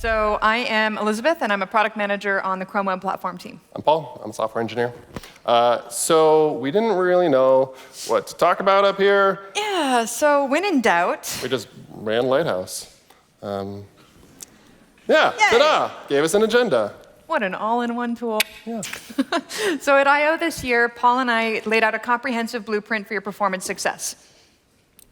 So I am Elizabeth, and I'm a product manager on the Chrome Web Platform team. I'm Paul. I'm a software engineer. So we didn't really know what to talk about up here. Yeah, so when in doubt... We just ran Lighthouse. Yeah, Yay. ta-da! Gave us an agenda. What an all-in-one tool. Yeah. So at I/O this year, Paul and I laid out a comprehensive blueprint for your performance success.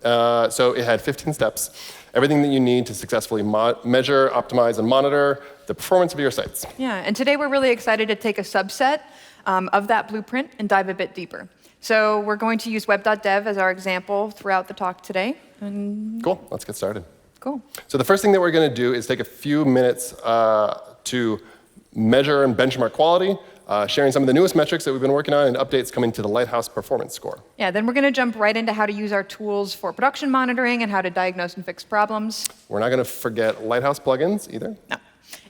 So it had 15 steps. Everything that you need to successfully measure, optimize, and monitor the performance of your sites. Yeah, and today we're really excited to take a subset of that blueprint and dive a bit deeper. So we're going to use web.dev as our example throughout the talk today. Cool, let's get started. Cool. So the first thing that we're going to do is take a few minutes to measure and benchmark quality, sharing some of the newest metrics that we've been working on and updates coming to the Lighthouse performance score. Yeah, then we're going to jump right into how to use our tools for production monitoring and how to diagnose and fix problems. We're not going to forget Lighthouse plugins either. No.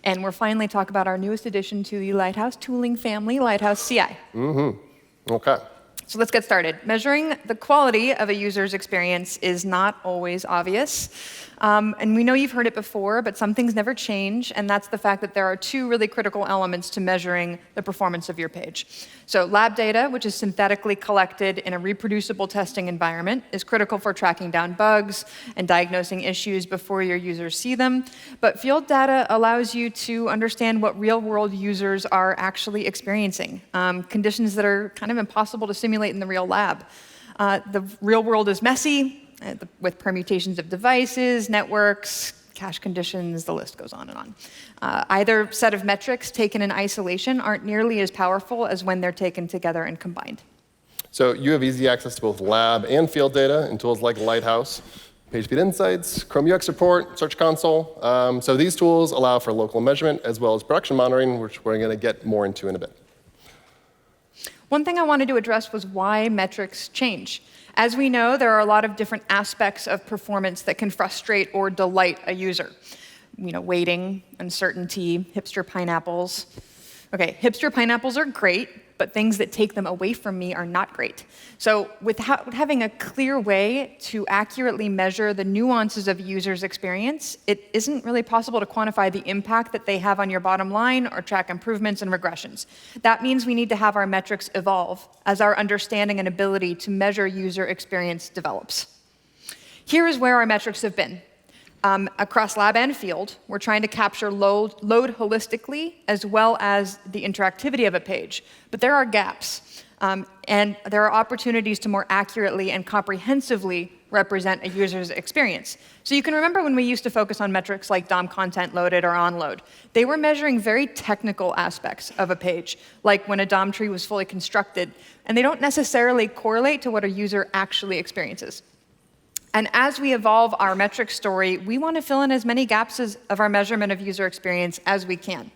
And we'll finally talk about our newest addition to the Lighthouse tooling family, Lighthouse CI. OK. So let's get started. Measuring the quality of a user's experience is not always obvious. And we know you've heard it before, but some things never change, and that's the fact that there are two really critical elements to measuring the performance of your page. So lab data, which is synthetically collected in a reproducible testing environment, is critical for tracking down bugs and diagnosing issues before your users see them. But field data allows you to understand what real-world users are actually experiencing, conditions that are kind of impossible to simulate in the real lab. The real world is messy, with permutations of devices, networks, cache conditions, the list goes on and on. Either set of metrics taken in isolation aren't nearly as powerful as when they're taken together and combined. So you have easy access to both lab and field data in tools like Lighthouse, PageSpeed Insights, Chrome UX Report, Search Console. So these tools allow for local measurement as well as production monitoring, which we're going to get more into in a bit. One thing I wanted to address was why metrics change. As we know, there are a lot of different aspects of performance that can frustrate or delight a user. Waiting, uncertainty, hipster pineapples. OK, hipster pineapples are great, but things that take them away from me are not great. So without having a clear way to accurately measure the nuances of a user's experience, it isn't really possible to quantify the impact that they have on your bottom line or track improvements and regressions. That means we need to have our metrics evolve as our understanding and ability to measure user experience develops. Here is where our metrics have been. Across lab and field, we're trying to capture load holistically as well as the interactivity of a page. But there are gaps, and there are opportunities to more accurately and comprehensively represent a user's experience. So you can remember when we used to focus on metrics like DOM content loaded or onload. They were measuring very technical aspects of a page, like when a DOM tree was fully constructed, and they don't necessarily correlate to what a user actually experiences. And as we evolve our metric story, we want to fill in as many gaps of our measurement of user experience as we can.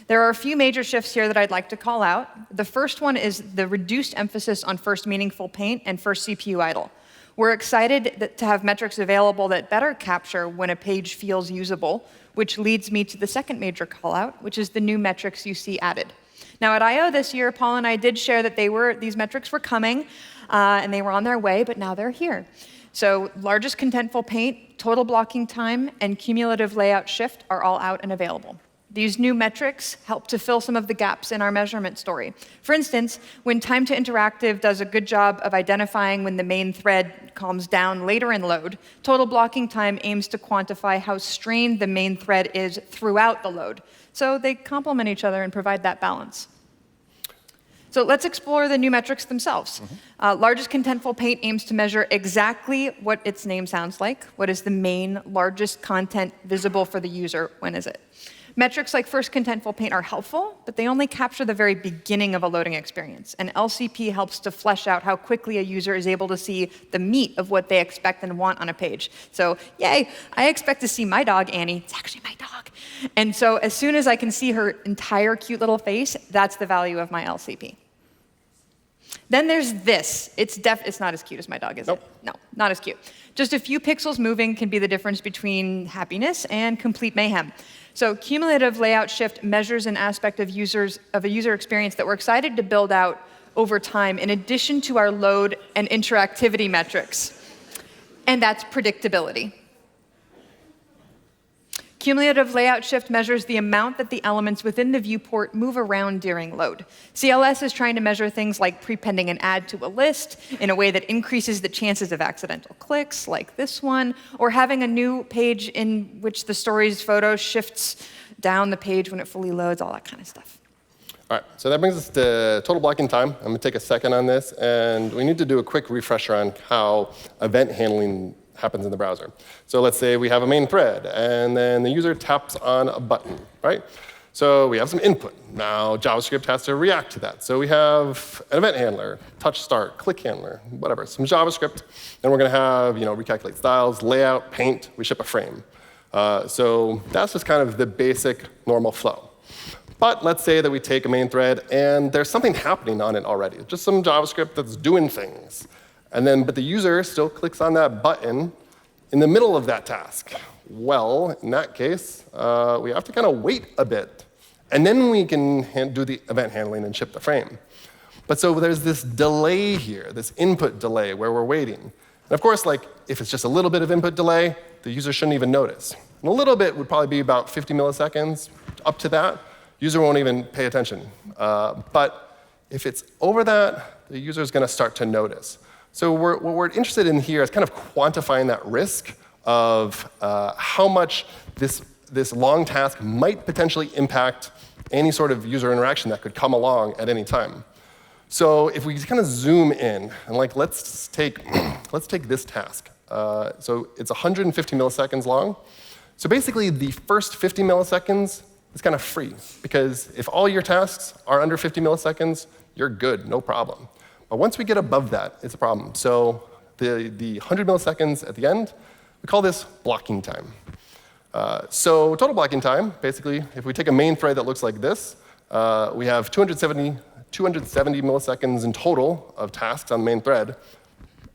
There are a few major shifts here that I'd like to call out. The first one is the reduced emphasis on first meaningful paint and first CPU idle. We're excited to have metrics available that better capture when a page feels usable, which leads me to the second major call out, which is the new metrics you see added. Now at I/O this year, Paul and I did share that these metrics were coming, and they were on their way, but now they're here. So largest contentful paint, total blocking time, and cumulative layout shift are all out and available. These new metrics help to fill some of the gaps in our measurement story. For instance, when time to interactive does a good job of identifying when the main thread calms down later in load, total blocking time aims to quantify how strained the main thread is throughout the load. So they complement each other and provide that balance. So let's explore the new metrics themselves. Largest contentful paint aims to measure exactly what its name sounds like. What is the main largest content visible for the user? When is it? Metrics like first contentful paint are helpful, but they only capture the very beginning of a loading experience. And LCP helps to flesh out how quickly a user is able to see the meat of what they expect and want on a page. So, yay, I expect to see my dog, Annie. It's actually my dog. And so as soon as I can see her entire cute little face, that's the value of my LCP. Then there's this. It's not as cute as my dog, is it? No, not as cute. Just a few pixels moving can be the difference between happiness and complete mayhem. So cumulative layout shift measures an aspect of a user experience that we're excited to build out over time in addition to our load and interactivity metrics. And that's predictability. Cumulative layout shift measures the amount that the elements within the viewport move around during load. CLS is trying to measure things like prepending an add to a list in a way that increases the chances of accidental clicks, like this one, or having a new page in which the story's photo shifts down the page when it fully loads, all that kind of stuff. All right, so that brings us to total blocking time. I'm going to take a second on this, and we need to do a quick refresher on how event handling happens in the browser. So let's say we have a main thread, and then the user taps on a button, right? So we have some input. Now JavaScript has to react to that. So we have an event handler, touch start, click handler, whatever, some JavaScript. Then we're going to have, recalculate styles, layout, paint. We ship a frame. So that's just kind of the basic normal flow. But let's say that we take a main thread, and there's something happening on it already, just some JavaScript that's doing things. But the user still clicks on that button in the middle of that task. Well, in that case, we have to kind of wait a bit. And then we can do the event handling and ship the frame. But so there's this delay here, this input delay where we're waiting. And of course, if it's just a little bit of input delay, the user shouldn't even notice. And a little bit would probably be about 50 milliseconds. Up to that, user won't even pay attention. But if it's over that, the user is going to start to notice. So what we're interested in here is kind of quantifying that risk of how much this long task might potentially impact any sort of user interaction that could come along at any time. So if we kind of zoom in, and let's take this task. So it's 150 milliseconds long. So basically, the first 50 milliseconds is kind of free, because if all your tasks are under 50 milliseconds, you're good, no problem. But once we get above that, it's a problem. So the 100 milliseconds at the end, we call this blocking time. So total blocking time, basically, if we take a main thread that looks like this, we have 270 milliseconds in total of tasks on the main thread,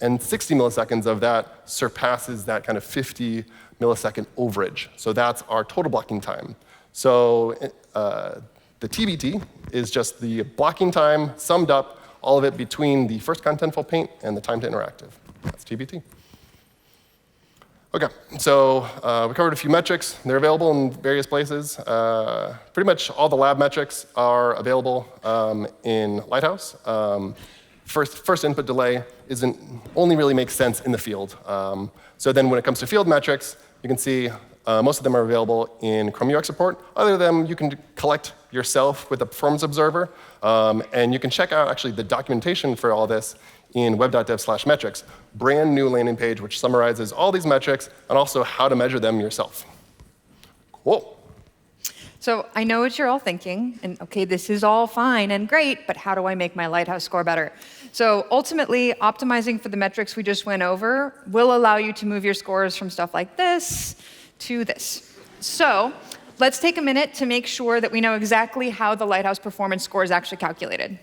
and 60 milliseconds of that surpasses that kind of 50 millisecond overage. So that's our total blocking time. So the TBT is just the blocking time summed up, all of it between the first contentful paint and the time to interactive. That's TBT. OK, so we covered a few metrics. They're available in various places. Pretty much all the lab metrics are available in Lighthouse. First input delay only really makes sense in the field. So then when it comes to field metrics, you can see most of them are available in Chrome UX Report. Other than them, you can collect yourself with the performance observer. And you can check out, actually, the documentation for all this in web.dev/metrics, brand new landing page which summarizes all these metrics and also how to measure them yourself. Cool. So I know what you're all thinking. And OK, this is all fine and great, but how do I make my Lighthouse score better? So ultimately, optimizing for the metrics we just went over will allow you to move your scores from stuff like this to this. So let's take a minute to make sure that we know exactly how the Lighthouse performance score is actually calculated.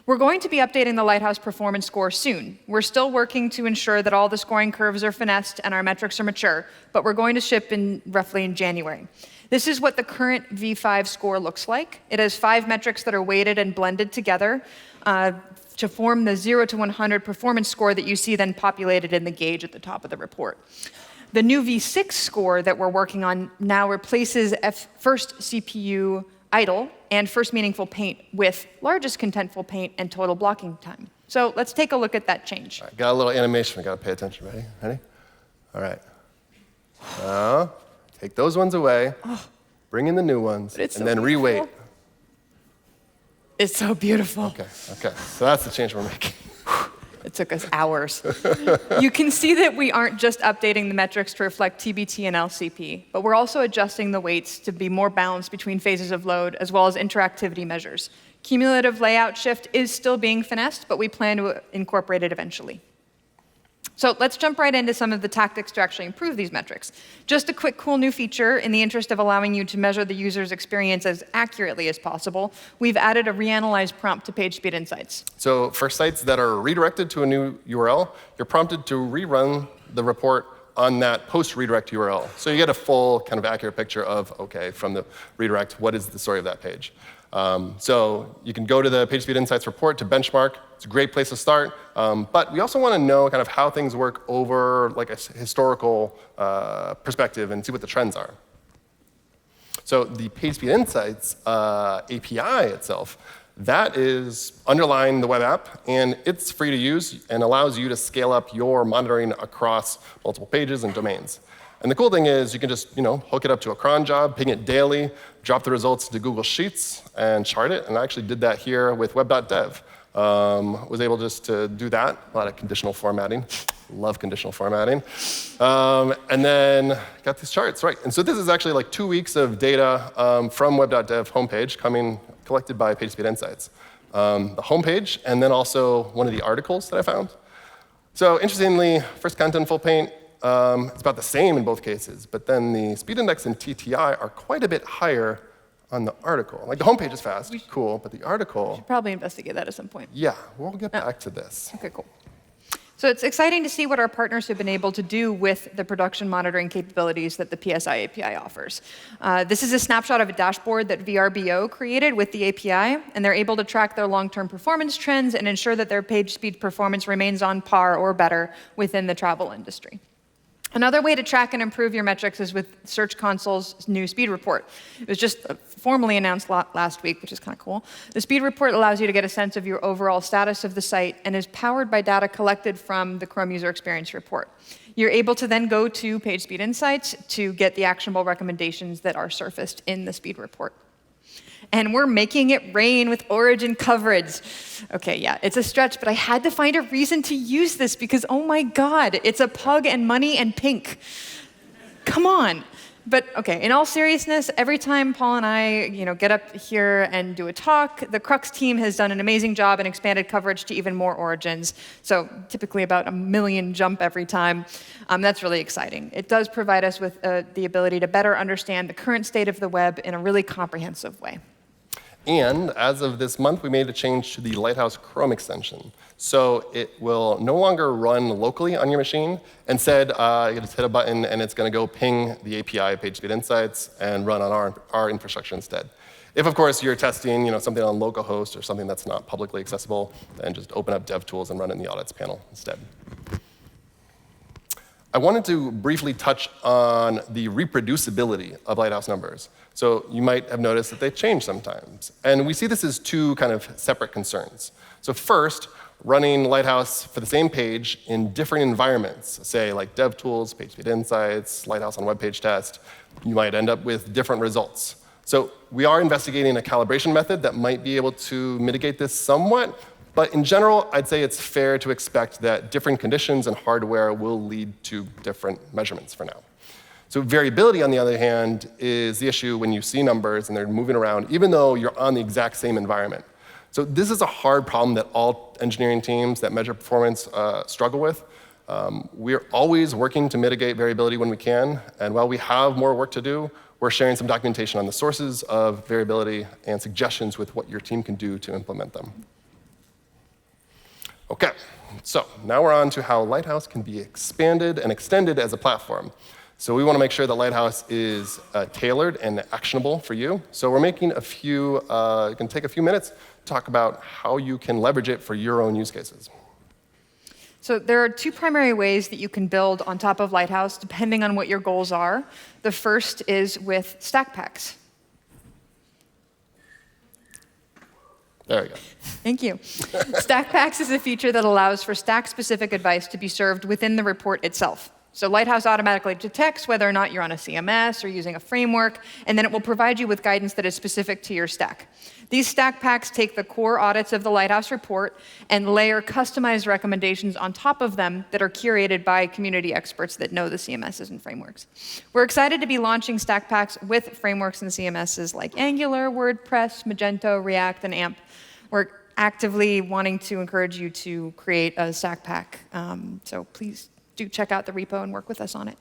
We're going to be updating the Lighthouse performance score soon. We're still working to ensure that all the scoring curves are finessed and our metrics are mature, but we're going to ship roughly in January. This is what the current V5 score looks like. It has 5 metrics that are weighted and blended together to form the 0 to 100 performance score that you see then populated in the gauge at the top of the report. The new V6 score that we're working on now replaces first CPU idle and first meaningful paint with largest contentful paint and total blocking time. So let's take a look at that change. All right, got a little animation. We got to pay attention. Ready? Ready? All right. Now, take those ones away, bring in the new ones, and then reweight. It's so beautiful. OK. So that's the change we're making. It took us hours. You can see that we aren't just updating the metrics to reflect TBT and LCP, but we're also adjusting the weights to be more balanced between phases of load, as well as interactivity measures. Cumulative layout shift is still being finessed, but we plan to incorporate it eventually. So let's jump right into some of the tactics to actually improve these metrics. Just a quick cool new feature in the interest of allowing you to measure the user's experience as accurately as possible. We've added a reanalyze prompt to PageSpeed Insights. So for sites that are redirected to a new URL, you're prompted to rerun the report on that post-redirect URL. So you get a full kind of accurate picture of, OK, from the redirect, what is the story of that page? So you can go to the PageSpeed Insights report to benchmark. It's a great place to start. But we also want to know kind of how things work over like a historical perspective and see what the trends are. So the PageSpeed Insights API itself, that is underlying the web app, and it's free to use and allows you to scale up your monitoring across multiple pages and domains. And the cool thing is you can just hook it up to a cron job, ping it daily, drop the results to Google Sheets, and chart it. And I actually did that here with web.dev. Was able just to do that, a lot of conditional formatting. Love conditional formatting. And then got these charts, right. And so this is actually like 2 weeks of data from web.dev homepage collected by PageSpeed Insights. The homepage, and then also one of the articles that I found. So interestingly, first content full paint, it's about the same in both cases, but then the speed index and TTI are quite a bit higher on the article. Like the homepage is fast, cool, but the article. We should probably investigate that at some point. Yeah, we'll get back to this. OK, cool. So it's exciting to see what our partners have been able to do with the production monitoring capabilities that the PSI API offers. This is a snapshot of a dashboard that VRBO created with the API, and they're able to track their long-term performance trends and ensure that their page speed performance remains on par or better within the travel industry. Another way to track and improve your metrics is with Search Console's new speed report. It was just formally announced last week, which is kind of cool. The speed report allows you to get a sense of your overall status of the site and is powered by data collected from the Chrome User Experience report. You're able to then go to PageSpeed Insights to get the actionable recommendations that are surfaced in the speed report. And we're making it rain with origin coverage. OK, yeah, it's a stretch, but I had to find a reason to use this because, oh my God, it's a pug and money and pink. Come on. But OK, in all seriousness, every time Paul and I get up here and do a talk, the Crux team has done an amazing job and expanded coverage to even more origins. So typically about 1 million jump every time. That's really exciting. It does provide us with the ability to better understand the current state of the web in a really comprehensive way. And as of this month, we made a change to the Lighthouse Chrome extension. So it will no longer run locally on your machine. Instead, you just hit a button, and it's going to go ping the API PageSpeed Insights and run on our infrastructure instead. If, of course, you're testing something on localhost or something that's not publicly accessible, then just open up DevTools and run it in the audits panel instead. I wanted to briefly touch on the reproducibility of Lighthouse numbers. So you might have noticed that they change sometimes. And we see this as two kind of separate concerns. So first, running Lighthouse for the same page in different environments, say like DevTools, PageSpeed Insights, Lighthouse on Web Page Test, you might end up with different results. So we are investigating a calibration method that might be able to mitigate this somewhat. But in general, I'd say it's fair to expect that different conditions and hardware will lead to different measurements for now. So variability, on the other hand, is the issue when you see numbers and they're moving around, even though you're on the exact same environment. So this is a hard problem that all engineering teams that measure performance struggle with. We're always working to mitigate variability when we can. And while we have more work to do, we're sharing some documentation on the sources of variability and suggestions with what your team can do to implement them. OK, so now we're on to how Lighthouse can be expanded and extended as a platform. So we want to make sure that Lighthouse is tailored and actionable for you. So we're making a few, you can take a few minutes to talk about how you can leverage it for your own use cases. So there are two primary ways that you can build on top of Lighthouse, depending on what your goals are. The first is with stack packs. There we go. Thank you. Stack packs is a feature that allows for stack-specific advice to be served within the report itself. So Lighthouse automatically detects whether or not you're on a CMS or using a framework, and then it will provide you with guidance that is specific to your stack. These stack packs take the core audits of the Lighthouse report and layer customized recommendations on top of them that are curated by community experts that know the CMSs and frameworks. We're excited to be launching stack packs with frameworks and CMSs like Angular, WordPress, Magento, React, and AMP. We're actively wanting to encourage you to create a stack pack, so please do check out the repo and work with us on it.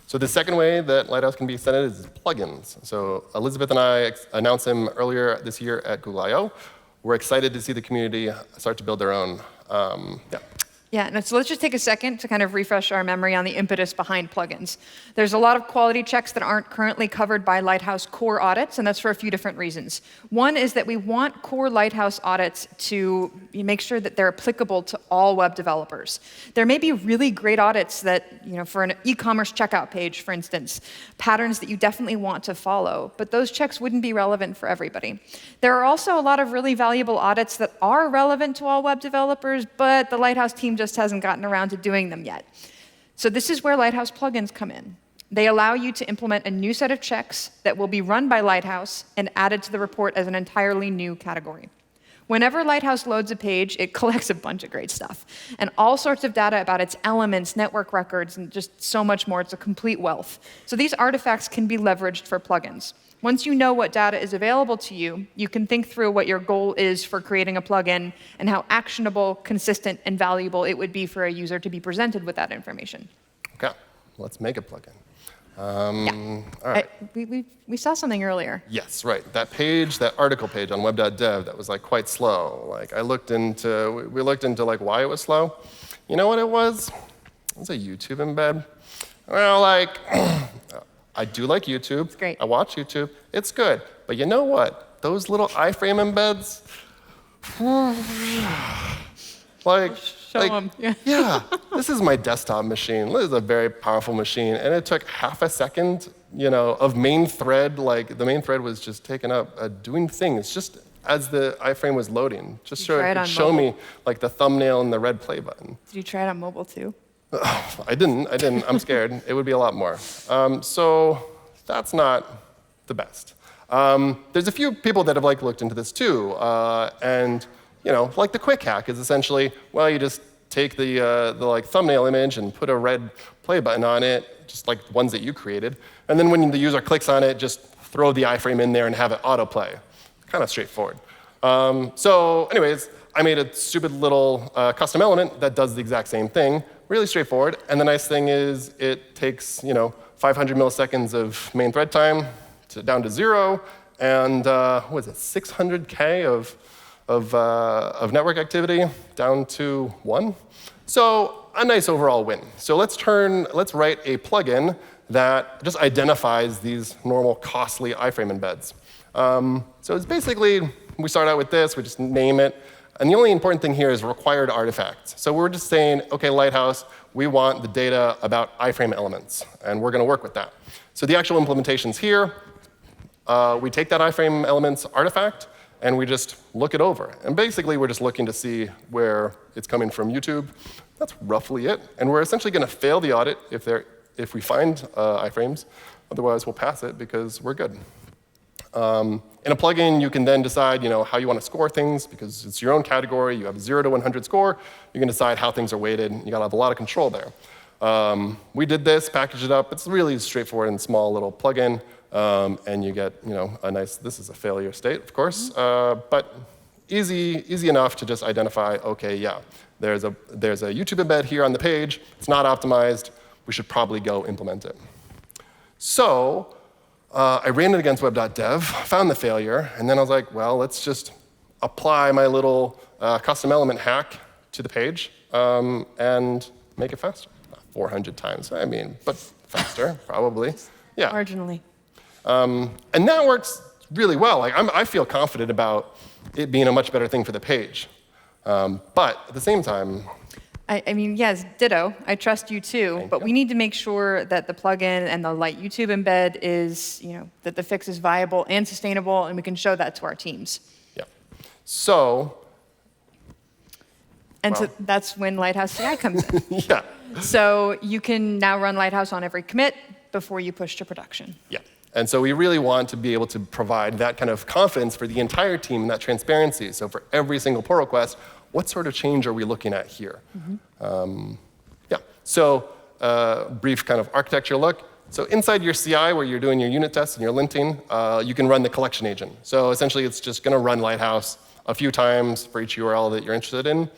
So the second way that Lighthouse can be extended is plugins. So Elizabeth and I announced them earlier this year at Google I/O. We're excited to see the community start to build their own. Yeah, and so let's just take a second to kind of refresh our memory on the impetus behind plugins. There's a lot of quality checks that aren't currently covered by Lighthouse core audits, and that's for a few different reasons. One is that we want core Lighthouse audits to make sure that they're applicable to all web developers. There may be really great audits that, for an e-commerce checkout page, for instance, patterns that you definitely want to follow, but those checks wouldn't be relevant for everybody. There are also a lot of really valuable audits that are relevant to all web developers, but the Lighthouse team just hasn't gotten around to doing them yet. So this is where Lighthouse plugins come in. They allow you to implement a new set of checks that will be run by Lighthouse and added to the report as an entirely new category. Whenever Lighthouse loads a page, it collects a bunch of great stuff and all sorts of data about its elements, network records, and just so much more. It's a complete wealth. So these artifacts can be leveraged for plugins. Once you know what data is available to you, you can think through what your goal is for creating a plugin and how actionable, consistent, and valuable it would be for a user to be presented with that information. OK, let's make a plugin. Yeah. All right. We saw something earlier. Yes, right. That page, that article page on web.dev that was quite slow. We looked into why it was slow. You know what it was? It was a YouTube embed. Well, I do like YouTube. It's great. I watch YouTube. It's good. But you know what? Those little iframe embeds, Show them. yeah, this is my desktop machine. This is a very powerful machine. And it took half a second, of main thread. The main thread was just taken up doing things just as the iframe was loading. Just show me the thumbnail and the red play button. Did you try it on mobile too? I didn't. I'm scared. It would be a lot more. So that's not the best. There's a few people that have looked into this too. And the quick hack is essentially, well, you just take the thumbnail image and put a red play button on it, just like ones that you created. And then when the user clicks on it, just throw the iframe in there and have it autoplay. Kind of straightforward. So anyways, I made a stupid little custom element that does the exact same thing. Really straightforward. And the nice thing is it takes 500 milliseconds of main thread time down to 0, and what is it, 600K of network activity down to 1. So a nice overall win. So let's write a plugin that just identifies these normal costly iframe embeds. So it's basically, we start out with this, we just name it. And the only important thing here is required artifacts. So we're just saying, OK, Lighthouse, we want the data about iframe elements, and we're going to work with that. So the actual implementation's here. We take that iframe elements artifact, and we just look it over. And basically, we're just looking to see where it's coming from YouTube. That's roughly it. And we're essentially going to fail the audit if we find iframes. Otherwise, we'll pass it because we're good. In a plugin, you can then decide how you want to score things, because it's your own category. You have a 0 to 100 score. You can decide how things are weighted. You got to have a lot of control there. We did this, packaged it up. It's really straightforward and small little plugin. And you get a nice, this is a failure state, of course, but easy enough to just identify, OK, yeah, there's a YouTube embed here on the page. It's not optimized. We should probably go implement it. So I ran it against web.dev, found the failure, and then I was like, well, let's just apply my little custom element hack to the page and make it faster. Not 400 times, but faster, probably. Yeah. Marginally. And that works really well. I feel confident about it being a much better thing for the page. But at the same time, yes, ditto. I trust you too. But we need to make sure that the plugin and the light YouTube embed is, that the fix is viable and sustainable, and we can show that to our teams. Yeah. So. And so that's when Lighthouse CI comes in. Yeah. So you can now run Lighthouse on every commit before you push to production. Yeah. And so we really want to be able to provide that kind of confidence for the entire team and that transparency. So for every single pull request, what sort of change are we looking at here? Yeah. So brief kind of architecture look. So inside your CI, where you're doing your unit tests and your linting, you can run the collection agent. So essentially, it's just going to run Lighthouse a few times for each URL that you're interested in.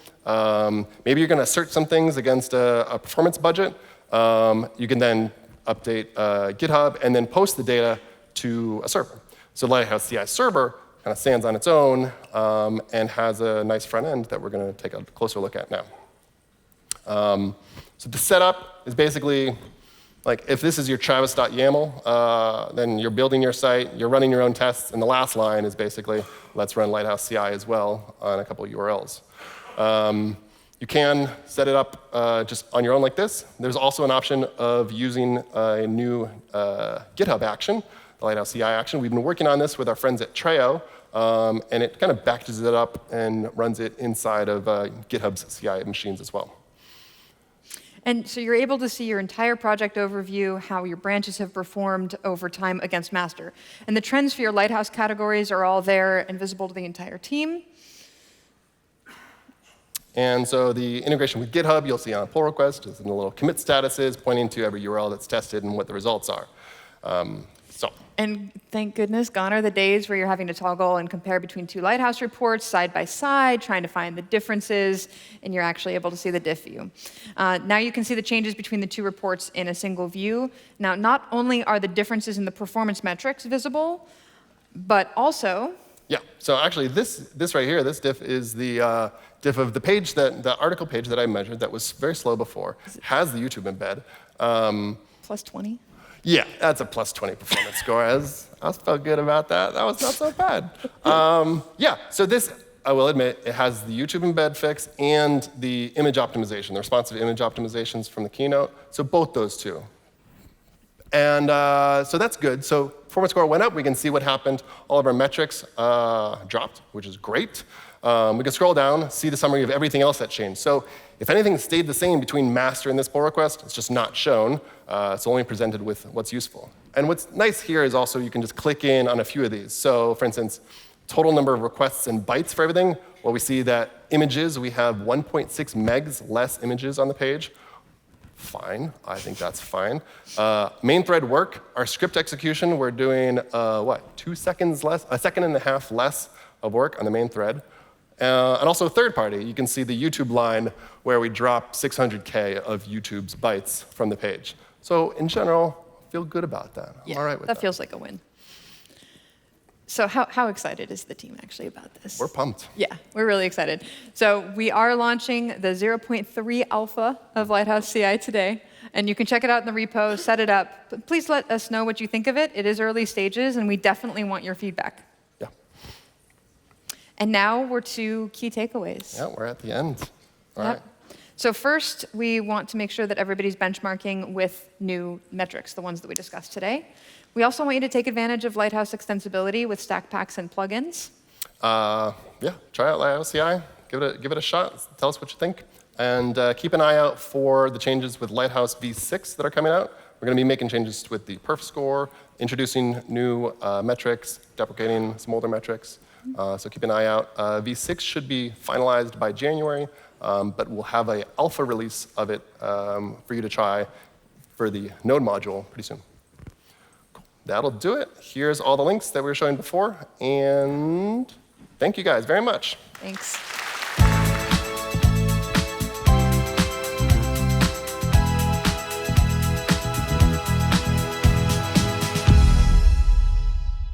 Maybe you're going to assert some things against a performance budget. You can then update GitHub and then post the data to a server. So Lighthouse CI server kind of stands on its own and has a nice front end that we're going to take a closer look at now. So the setup is basically, like, if this is your travis.yaml, then you're building your site, you're running your own tests, and the last line is basically, let's run Lighthouse CI as well on a couple of URLs. You can set it up just on your own like this. There's also an option of using a new GitHub action, the Lighthouse CI action. We've been working on this with our friends at Treo, and it kind of packages it up and runs it inside of GitHub's CI machines as well. And so you're able to see your entire project overview, how your branches have performed over time against master. And the trends for your Lighthouse categories are all there and visible to the entire team. And so the integration with GitHub, you'll see on a pull request, is in the little commit statuses, pointing to every URL that's tested and what the results are. And thank goodness, gone are the days where you're having to toggle and compare between two Lighthouse reports side by side, trying to find the differences, and you're actually able to see the diff view. Now you can see the changes between the two reports in a single view. Now, not only are the differences in the performance metrics visible, but also... Yeah, so actually this right here, this diff is the diff of the page, the article page that I measured that was very slow before, has the YouTube embed. Plus 20? Yeah, that's a plus 20 performance score. I felt good about that. That was not so bad. Yeah, so this, I will admit, it has the YouTube embed fix and the image optimization, the responsive image optimizations from the keynote. So both those two. And so that's good. So performance score went up. We can see what happened. All of our metrics dropped, which is great. We can scroll down, see the summary of everything else that changed. So if anything stayed the same between master and this pull request, it's just not shown. It's only presented with what's useful. And what's nice here is also you can just click in on a few of these. So for instance, total number of requests and bytes for everything. Well, we see that images, we have 1.6 megs less images on the page. Fine, I think that's fine. Main thread work, our script execution, we're doing, 2 seconds less, a second and a half less of work on the main thread. And also third party, you can see the YouTube line where we drop 600K of YouTube's bytes from the page. So in general, feel good about that. I'm all right with that. That feels like a win. So how excited is the team actually about this? We're pumped. Yeah, we're really excited. So we are launching the 0.3 alpha of Lighthouse CI today. And you can check it out in the repo, set it up. But please let us know what you think of it. It is early stages, and we definitely want your feedback. Yeah. And now we're to key takeaways. Yeah, we're at the end. All right. So first, we want to make sure that everybody's benchmarking with new metrics, the ones that we discussed today. We also want you to take advantage of Lighthouse extensibility with stack packs and plugins. Yeah, try out Lighthouse CI. Give it a shot. Tell us what you think. And keep an eye out for the changes with Lighthouse v6 that are coming out. We're going to be making changes with the perf score, introducing new metrics, deprecating some older metrics. So keep an eye out. v6 should be finalized by January, but we'll have an alpha release of it for you to try for the node module pretty soon. Cool. That'll do it. Here's all the links that we were showing before. And thank you guys very much. Thanks.